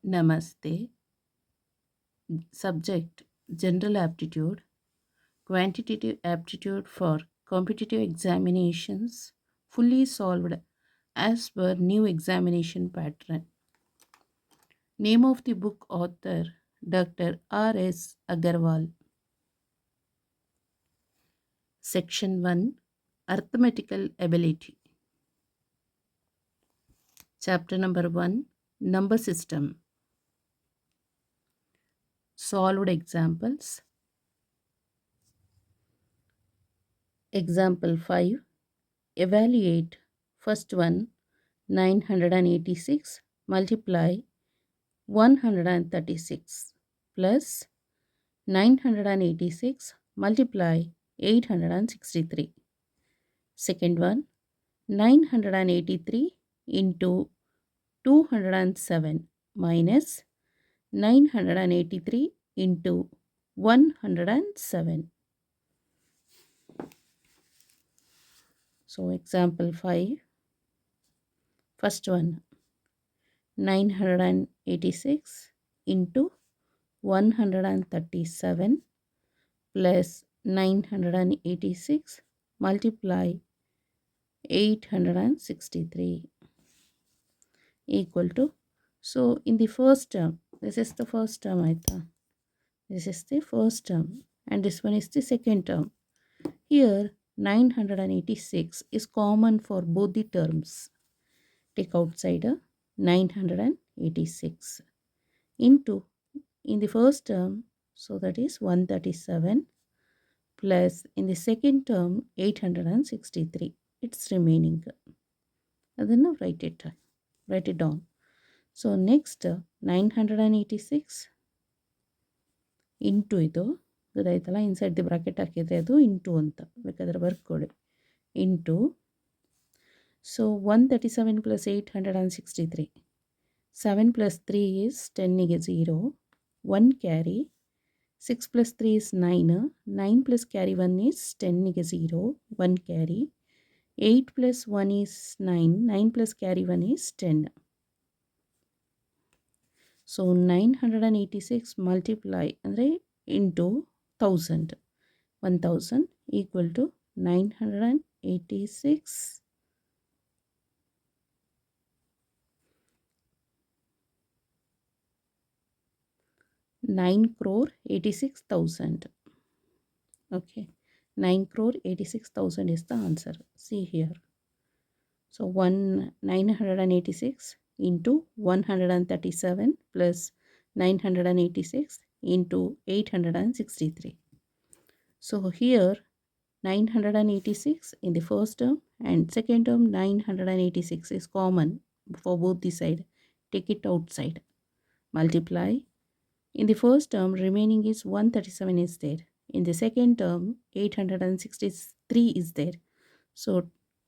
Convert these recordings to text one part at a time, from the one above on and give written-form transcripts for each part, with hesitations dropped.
Namaste. Subject General Aptitude, Quantitative Aptitude for Competitive Examinations, fully solved as per new examination pattern. Name of the book author Dr. R.S. Agarwal. Section 1 Arithmetical Ability. Chapter number 1 Number System. Solved examples. Example 5. Evaluate first one 986 multiply 136 plus 986 multiply 863. Second one 983 into 207 minus 983 into 107. So example 5. First one 986 into 137 plus 986 multiply 863 equal to, so in the first term, this is the first term I thought. This is the first term and this one is the second term. Here 986 is common for both the terms. Take outside a 986 into, in the first term, so that is 137 plus in the second term 863. It's remaining. Adana write it down. So next 986 into ಇದು ಗೊತ್ತಾಯ್ತಲ್ಲ, inside the bracket ಹಾಕಿದರೆ ಅದು into ಅಂತ ಬೇಕಾದರೆ ಬರ್ಕೊಳ್ಳಿ. Into, so 137 plus 863, 7 plus 3 is 10ಗೆ 0, 1 carry, 6 plus 3 is 9, 9 plus carry 1 is 10ಗೆ 0, 1 carry, 8 plus 1 is 9, 9 plus carry 1 is 10. So 986 multiply ಅಂದರೆ into 1000, 1000 equal to 986 9,86,000. Okay, 9,86,000 is the answer. See here. So 986 into 137 plus 986 into 863. So here 986 in the first term and second term 986 is common for both the side. Take it outside. Multiply. In the first term remaining is 137 is there. In the second term 863 is there. So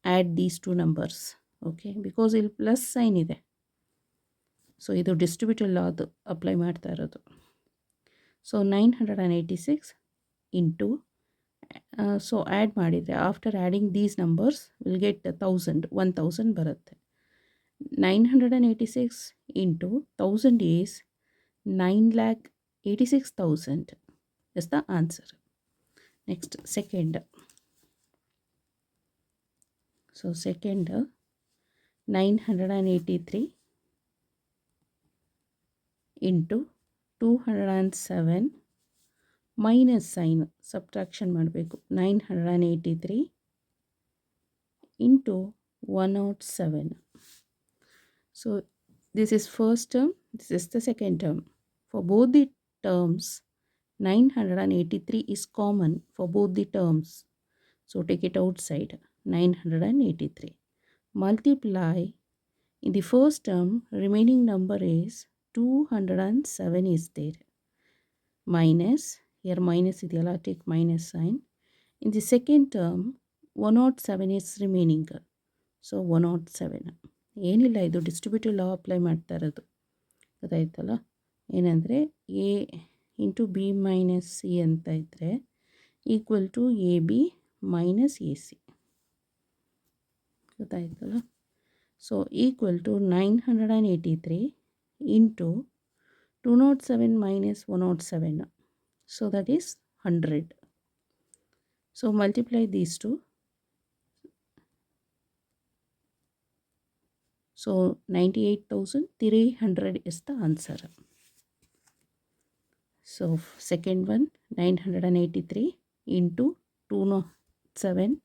add these two numbers. Okay, because ಇಲ್ಲಿ plus sine ಇದೆ. So ಇದು distributive ಲಾದು apply ಮಾಡ್ತಾ ಇರೋದು. So 986 into, so add ಮಾಡಿದರೆ after adding these numbers will get 1000 ಬರುತ್ತೆ. 986 into 1000 is 9,86,000 is the answer. Next, second. So second 983 into 207 minus sign subtraction ಮಾಡಬೇಕು. 983 into 107. So this is first term, this is the second term. For both the terms 983 is common for both the terms. So take it outside. 983 multiply, in the first term remaining number is 207 is there, minus, here minus ideyala, take minus sign. In the second term 107 is remaining, so 107. ಏನಿಲ್ಲ, ಇದು distributive ಲಾ apply ಮಾಡ್ತಾ ಇರೋದು ಗೊತ್ತಾಯ್ತಲ್ಲ. ಏನಂದರೆ A into B minus C ಅಂತ ಇದ್ದರೆ equal to A B minus A C ಗೊತ್ತಾಯ್ತಲ್ಲ. So equal to 983 into 207 minus 107. So that is 100. So multiply these two. So 98,300 is the answer. So second one, 983 into 207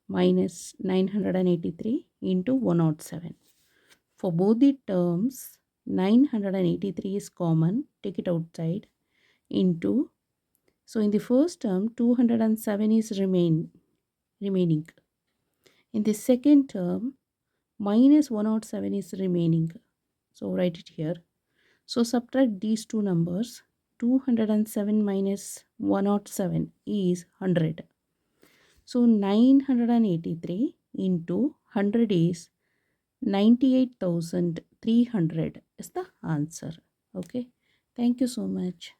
minus 983 into 107. For both the terms, 983 is common, take it outside, into, so in the first term, 207 is remaining. In the second term, minus 107 is remaining. So write it here. So subtract these two numbers. 207 minus 107 is 100. So 983 into 100 is 98,300 is the answer. Okay. Thank you so much.